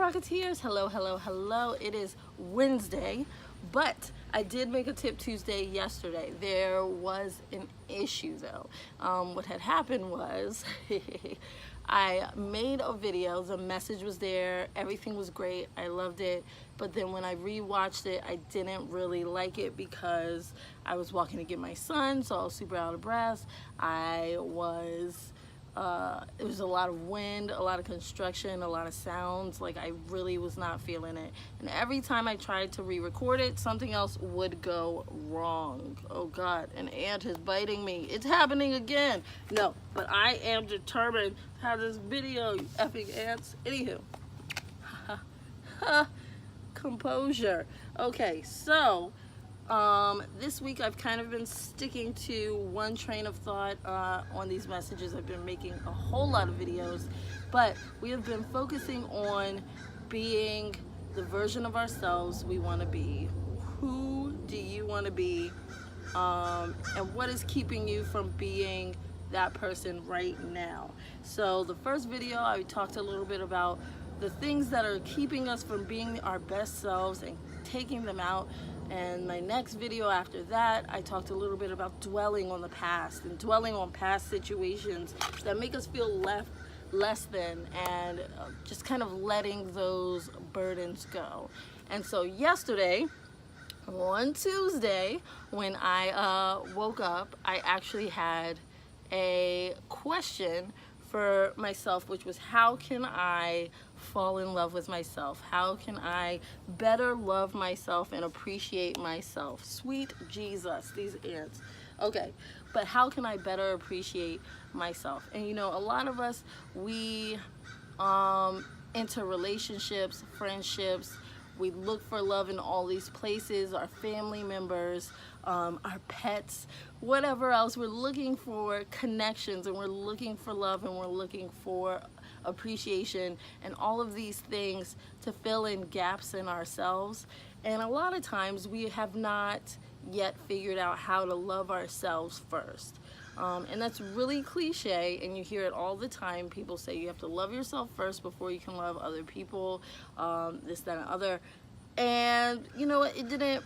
Rocketeers, hello. It is Wednesday, but I did make a Tip Tuesday yesterday. There was an issue though. What had happened was I made a video, the message was there, everything was great, I loved it, but then when I rewatched it, I didn't really like it because I was walking to get my son, so I was super out of breath. It was a lot of wind, a lot of construction, a lot of sounds. Like, I really was not feeling it. And every time I tried to re-record it, something else would go wrong. Oh God, an ant is biting me. It's happening again. No, but I am determined to have this video, you effing ants. Anywho. Composure. Okay, so this week I've kind of been sticking to one train of thought on these messages. I've been making a whole lot of videos, but we have been focusing on being the version of ourselves we want to be. Who do you want to be? And what is keeping you from being that person right now? So the first video I talked a little bit about the things that are keeping us from being our best selves and taking them out. And my next video after that, I talked a little bit about dwelling on the past and dwelling on past situations that make us feel less than, and just kind of letting those burdens go. And so yesterday, on Tuesday, when I woke up, I actually had a question for myself, which was, how can I fall in love with myself? How can I better love myself and appreciate myself? Sweet Jesus, these ants. Okay, but how can I better appreciate myself? And you know, a lot of us, we enter relationships, friendships, we look for love in all these places, our family members, our pets, whatever else. We're looking for connections, and we're looking for love, and we're looking for appreciation, and all of these things to fill in gaps in ourselves. And a lot of times we have not yet figured out how to love ourselves first. And that's really cliche, and you hear it all the time. People say you have to love yourself first before you can love other people, this, that, and other. And you know what, it didn't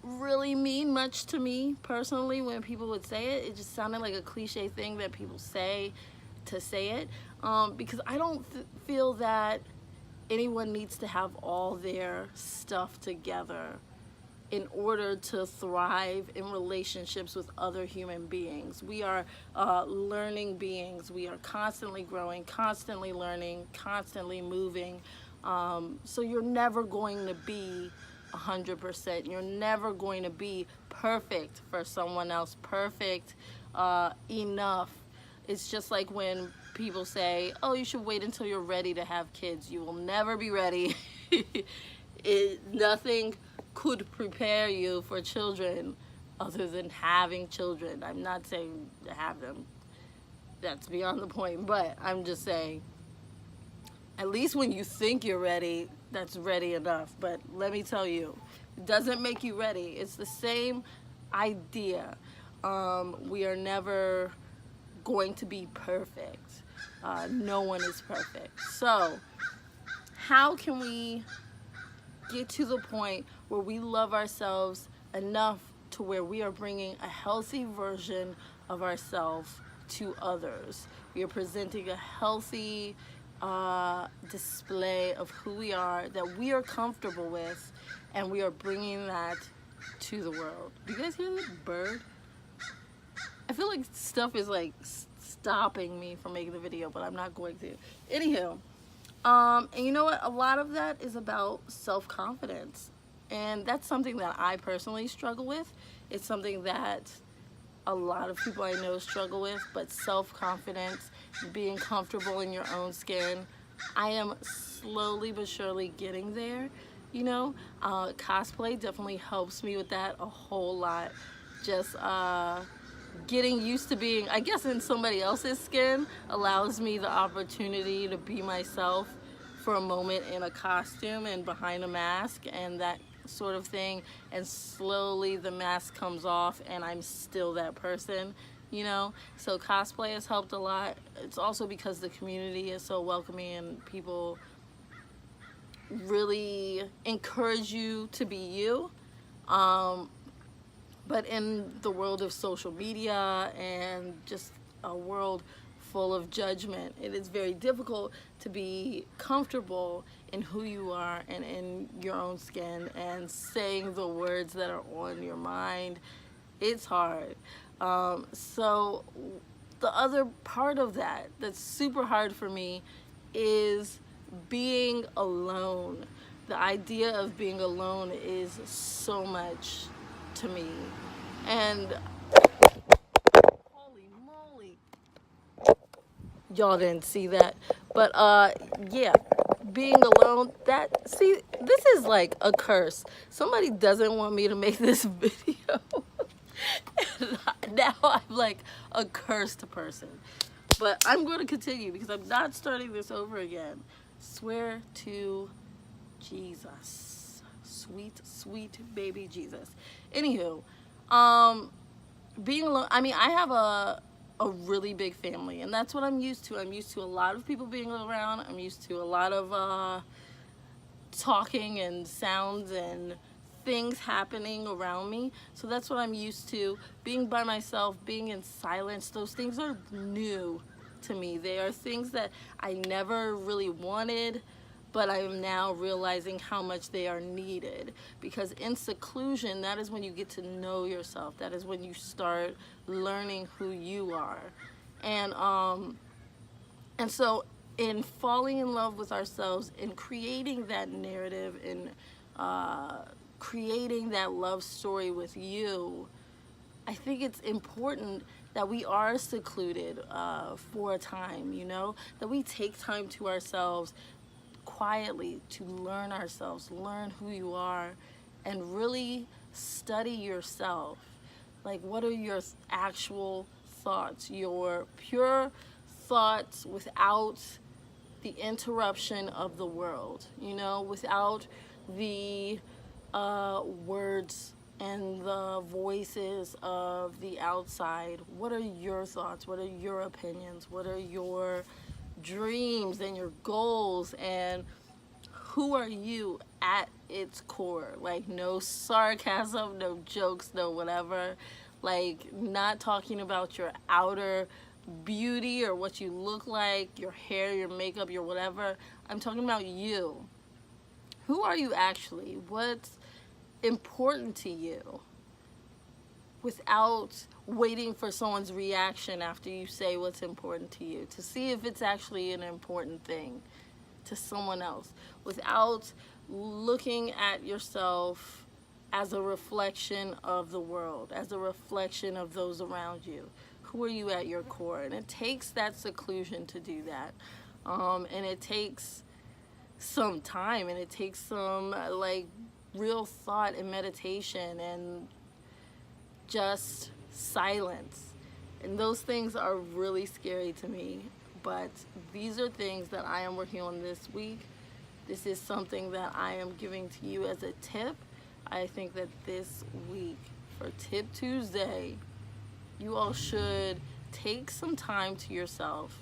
really mean much to me personally when people would say it. It just sounded like a cliche thing that people say to say it, because I don't feel that anyone needs to have all their stuff together in order to thrive in relationships with other human beings. We are learning beings. We are constantly growing, constantly learning, constantly moving. So you're never going to be 100%. You're never going to be perfect for someone else, perfect enough. It's just like when people say, oh, you should wait until you're ready to have kids. You will never be ready. Nothing could prepare you for children other than having children. I'm not saying to have them. That's beyond the point. But I'm just saying, at least when you think you're ready, that's ready enough. But let me tell you, it doesn't make you ready. It's the same idea. We are never going to be perfect. No one is perfect. So how can we get to the point where we love ourselves enough to where we are bringing a healthy version of ourselves to others? We are presenting a healthy display of who we are, that we are comfortable with, and we are bringing that to the world. Do you guys hear that bird? I feel like stuff is like stopping me from making the video, but I'm not going to. Anywho, and you know what? A lot of that is about self-confidence. And that's something that I personally struggle with. It's something that a lot of people I know struggle with, but self-confidence, being comfortable in your own skin, I am slowly but surely getting there. You know, cosplay definitely helps me with that a whole lot. Just getting used to being, I guess, in somebody else's skin allows me the opportunity to be myself for a moment in a costume and behind a mask and that sort of thing, and slowly the mask comes off and I'm still that person, you know. So cosplay has helped a lot. It's also because the community is so welcoming and people really encourage you to be you. But in the world of social media and just a world full of judgment, it is very difficult to be comfortable in who you are and in your own skin and saying the words that are on your mind. It's hard. So the other part of that that's super hard for me is being alone. The idea of being alone is so much to me. And holy moly, y'all didn't see that. But yeah, being alone, that, see, this is like a curse. Somebody doesn't want me to make this video. And now I'm like a cursed person. But I'm going to continue because I'm not starting this over again. Swear to Jesus. Sweet, sweet baby Jesus. Anywho, being alone, I mean, I have a really big family, and that's what I'm used to. I'm used to a lot of people being around. I'm used to a lot of talking and sounds and things happening around me. So that's what I'm used to. Being by myself, being in silence, those things are new to me. They are things that I never really wanted, but I am now realizing how much they are needed. Because in seclusion, that is when you get to know yourself. That is when you start learning who you are. And so in falling in love with ourselves, in creating that narrative, in creating that love story with you, I think it's important that we are secluded for a time, you know, that we take time to ourselves quietly to learn ourselves, learn who you are, and really study yourself. Like, what are your actual thoughts, your pure thoughts without the interruption of the world, you know, without the words and the voices of the outside. What are your thoughts? What are your opinions? What are your dreams and your goals? And who are you at its core? Like, no sarcasm, no jokes, no whatever. Like, not talking about your outer beauty or what you look like, your hair, your makeup, your whatever. I'm talking about you. Who are you actually? What's important to you? Without waiting for someone's reaction after you say what's important to you, to see if it's actually an important thing to someone else, without looking at yourself as a reflection of the world, as a reflection of those around you. Who are you at your core? And it takes that seclusion to do that. And it takes some time, and it takes some like real thought and meditation and just silence. And those things are really scary to me. But these are things that I am working on this week. This is something that I am giving to you as a tip. I think that this week, for Tip Tuesday, you all should take some time to yourself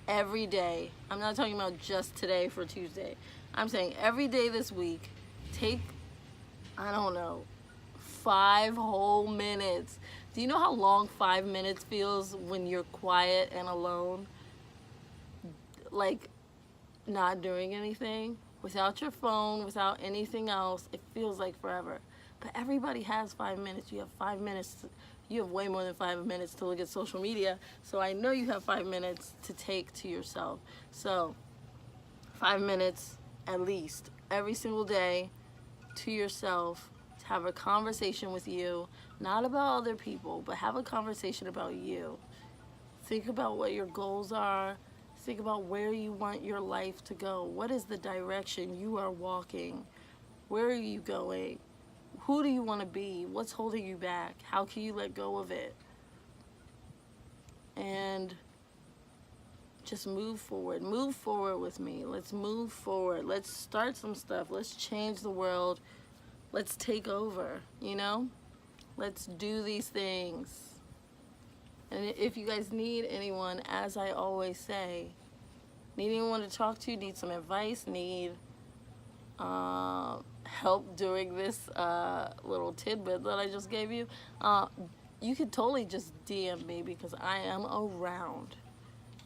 every day. I'm not talking about just today for Tuesday. I'm saying every day this week, take, I don't know, 5 whole minutes. Do you know how long 5 minutes feels when you're quiet and alone? Like, not doing anything, without your phone, without anything else. It feels like forever. But everybody has 5 minutes. You have 5 minutes. You have way more than 5 minutes to look at social media. So I know you have 5 minutes to take to yourself. So 5 minutes at least every single day to yourself, to have a conversation with you, not about other people, but have a conversation about you. Think about what your goals are. Think about where you want your life to go. What is the direction you are walking? Where are you going? Who do you want to be? What's holding you back? How can you let go of it? And just move forward. Move forward with me. Let's move forward. Let's start some stuff. Let's change the world. Let's take over, you know? Let's do these things. And if you guys need anyone, as I always say, need anyone to talk to, need some advice, need help during this little tidbit that I just gave you, you could totally just DM me because I am around.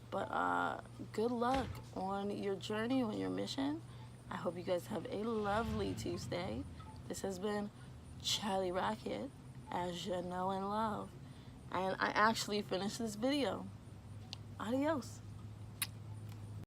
But good luck on your journey, on your mission. I hope you guys have a lovely Tuesday. This has been Charlie Rocket, as you know and love. And I actually finished this video. Adios.